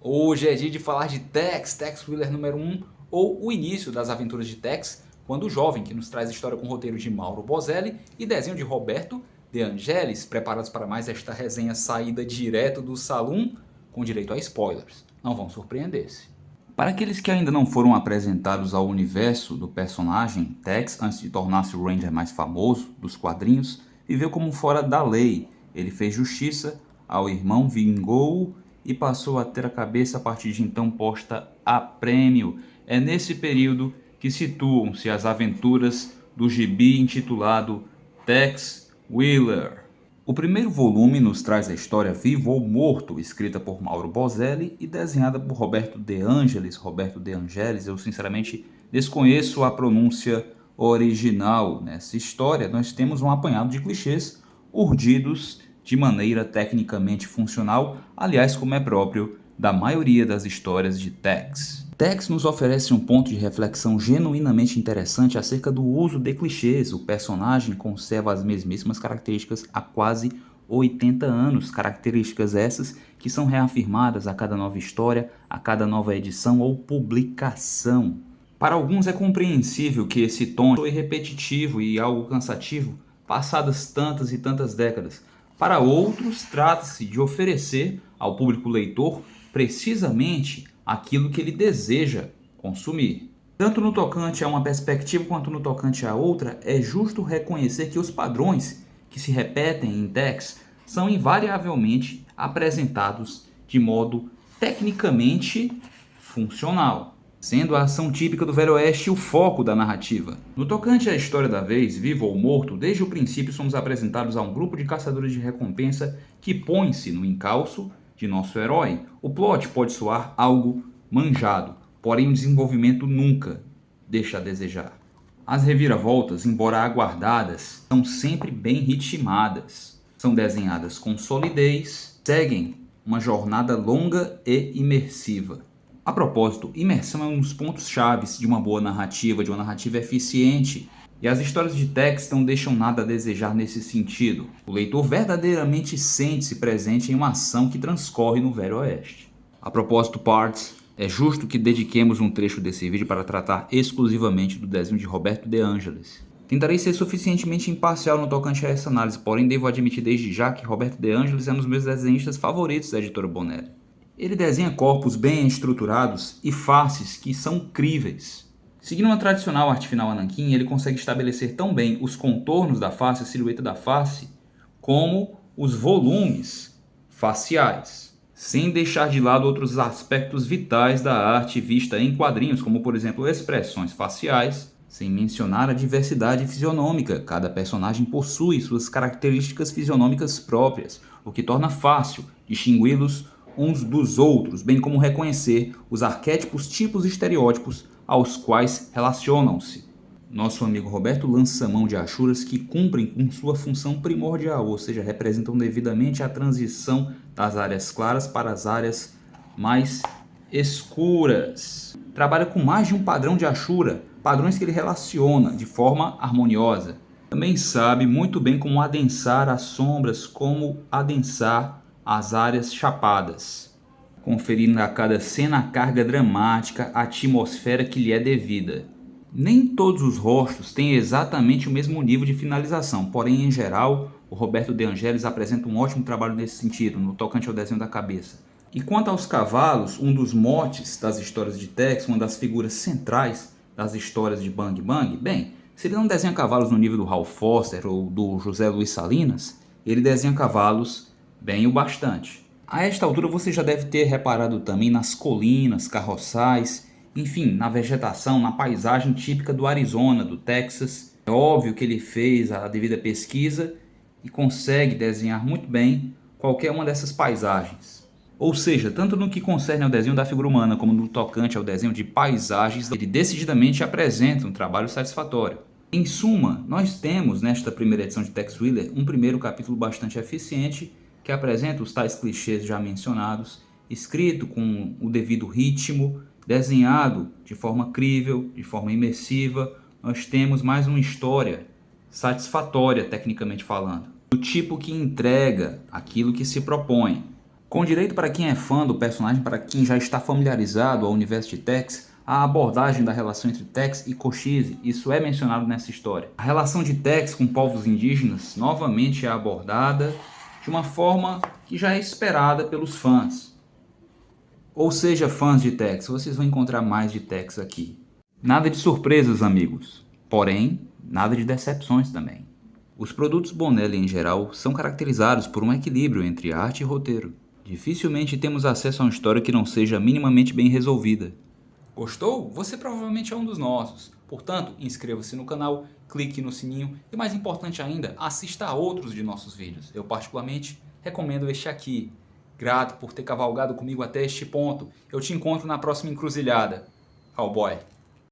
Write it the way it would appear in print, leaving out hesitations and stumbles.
Hoje é dia de falar de Tex, Tex Willer número 1, ou o início das aventuras de Tex, quando o jovem que nos traz história com roteiro de Mauro Bozelli e desenho de Roberto De Angelis, preparados para mais esta resenha saída direto do salão, com direito a spoilers. Não vão surpreender-se. Para aqueles que ainda não foram apresentados ao universo do personagem, Tex, antes de tornar-se o Ranger mais famoso dos quadrinhos, viveu como fora da lei. Ele fez justiça ao irmão, vingou-o e passou a ter a cabeça a partir de então posta a prêmio. É nesse período que situam-se as aventuras do gibi intitulado Tex Willer. O primeiro volume nos traz a história Vivo ou Morto, escrita por Mauro Bozelli e desenhada por Roberto De Angelis. Eu sinceramente desconheço a pronúncia original. Nessa história nós temos um apanhado de clichês urdidos de maneira tecnicamente funcional, aliás, como é próprio da maioria das histórias de Tex. Tex nos oferece um ponto de reflexão genuinamente interessante acerca do uso de clichês. O personagem conserva as mesmíssimas características há quase 80 anos, características essas que são reafirmadas a cada nova história, a cada nova edição ou publicação. Para alguns é compreensível que esse tom soe repetitivo e algo cansativo, passadas tantas e tantas décadas. Para outros, trata-se de oferecer ao público leitor precisamente aquilo que ele deseja consumir. Tanto no tocante a uma perspectiva quanto no tocante a outra, é justo reconhecer que os padrões que se repetem em Tex são invariavelmente apresentados de modo tecnicamente funcional, sendo a ação típica do Velho Oeste o foco da narrativa. No tocante à história da vez, Vivo ou Morto, desde o princípio somos apresentados a um grupo de caçadores de recompensa que põe-se no encalço de nosso herói. O plot pode soar algo manjado, porém o desenvolvimento nunca deixa a desejar. As reviravoltas, embora aguardadas, são sempre bem ritmadas. São desenhadas com solidez, seguem uma jornada longa e imersiva. A propósito, imersão é um dos pontos chaves de uma boa narrativa, de uma narrativa eficiente. E as histórias de Tex não deixam nada a desejar nesse sentido. O leitor verdadeiramente sente-se presente em uma ação que transcorre no Velho Oeste. A propósito, parts, é justo que dediquemos um trecho desse vídeo para tratar exclusivamente do desenho de Roberto De Angelis. Tentarei ser suficientemente imparcial no tocante a essa análise, porém devo admitir desde já que Roberto De Angelis é um dos meus desenhistas favoritos da editora Bonelli. Ele desenha corpos bem estruturados e faces que são críveis. Seguindo uma tradicional arte final nanquim, ele consegue estabelecer tão bem os contornos da face, a silhueta da face, como os volumes faciais, sem deixar de lado outros aspectos vitais da arte vista em quadrinhos, como por exemplo expressões faciais, sem mencionar a diversidade fisionômica. Cada personagem possui suas características fisionômicas próprias, o que torna fácil distingui-los uns dos outros, bem como reconhecer os arquétipos, tipos e estereótipos aos quais relacionam-se. Nosso amigo Roberto lança mão de achuras que cumprem com sua função primordial, ou seja, representam devidamente a transição das áreas claras para as áreas mais escuras. Trabalha com mais de um padrão de achura, padrões que ele relaciona de forma harmoniosa. Também sabe muito bem como adensar as sombras, como adensar as áreas chapadas, conferindo a cada cena a carga dramática, a atmosfera que lhe é devida. Nem todos os rostos têm exatamente o mesmo nível de finalização, porém, em geral, o Roberto De Angelis apresenta um ótimo trabalho nesse sentido, no tocante ao desenho da cabeça. E quanto aos cavalos, um dos motes das histórias de Tex, uma das figuras centrais das histórias de Bang Bang, bem, se ele não desenha cavalos no nível do Hal Foster ou do José Luiz Salinas, ele desenha cavalos bem o bastante. A esta altura você já deve ter reparado também nas colinas, carroçais, enfim, na vegetação, na paisagem típica do Arizona, do Texas. É óbvio que ele fez a devida pesquisa e consegue desenhar muito bem qualquer uma dessas paisagens. Ou seja, tanto no que concerne ao desenho da figura humana como no tocante ao desenho de paisagens, ele decididamente apresenta um trabalho satisfatório. Em suma, nós temos nesta primeira edição de Tex Willer um primeiro capítulo bastante eficiente que apresenta os tais clichês já mencionados, escrito com o devido ritmo, desenhado de forma crível, de forma imersiva. Nós temos mais uma história satisfatória, tecnicamente falando, do tipo que entrega aquilo que se propõe. Com direito para quem é fã do personagem, para quem já está familiarizado ao universo de Tex, a abordagem da relação entre Tex e Cochise, isso é mencionado nessa história. A relação de Tex com povos indígenas novamente é abordada de uma forma que já é esperada pelos fãs. Ou seja, fãs de Tex, vocês vão encontrar mais de Tex aqui. Nada de surpresas, amigos. Porém, nada de decepções também. Os produtos Bonelli em geral são caracterizados por um equilíbrio entre arte e roteiro. Dificilmente temos acesso a uma história que não seja minimamente bem resolvida. Gostou? Você provavelmente é um dos nossos. Portanto, inscreva-se no canal, clique no sininho e, mais importante ainda, assista a outros de nossos vídeos. Eu particularmente recomendo este aqui. Grato por ter cavalgado comigo até este ponto. Eu te encontro na próxima encruzilhada. Cowboy.